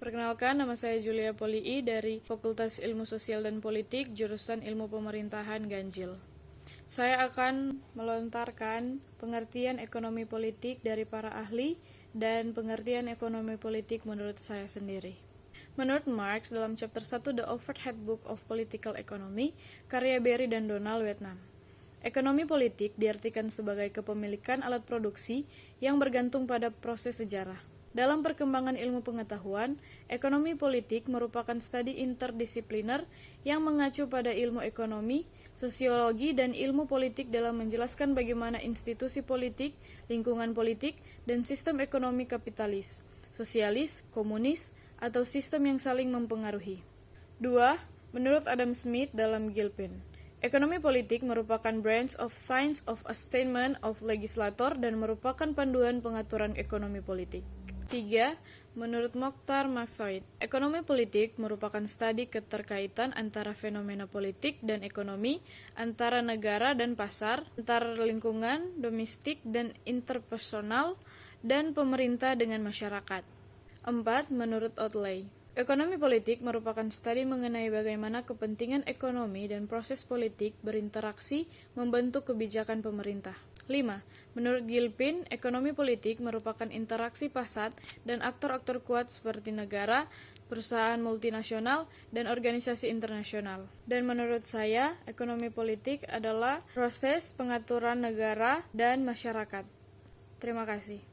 Perkenalkan, nama saya Julia Polii dari Fakultas Ilmu Sosial dan Politik, jurusan Ilmu Pemerintahan Ganjil. Saya akan melontarkan pengertian ekonomi politik dari para ahli dan pengertian ekonomi politik menurut saya sendiri. Menurut Marx, dalam chapter 1 The Overhead Book of Political Economy, karya Berry dan Donald, Vietnam. Ekonomi politik diartikan sebagai kepemilikan alat produksi yang bergantung pada proses sejarah. Dalam perkembangan ilmu pengetahuan, ekonomi politik merupakan studi interdisipliner yang mengacu pada ilmu ekonomi, sosiologi, dan ilmu politik dalam menjelaskan bagaimana institusi politik, lingkungan politik, dan sistem ekonomi kapitalis, sosialis, komunis, atau sistem yang saling mempengaruhi. 2. Menurut Adam Smith dalam Gilpin, ekonomi politik merupakan branch of science of attainment of legislator dan merupakan panduan pengaturan ekonomi politik. 3. Menurut Mokhtar Maksoid, ekonomi politik merupakan studi keterkaitan antara fenomena politik dan ekonomi, antara negara dan pasar, antara lingkungan, domestik dan interpersonal, dan pemerintah dengan masyarakat. 4. Menurut Oatley, ekonomi politik merupakan studi mengenai bagaimana kepentingan ekonomi dan proses politik berinteraksi membentuk kebijakan pemerintah. 5. Menurut Gilpin, ekonomi politik merupakan interaksi pasar dan aktor-aktor kuat seperti negara, perusahaan multinasional, dan organisasi internasional. Dan menurut saya, ekonomi politik adalah proses pengaturan negara dan masyarakat. Terima kasih.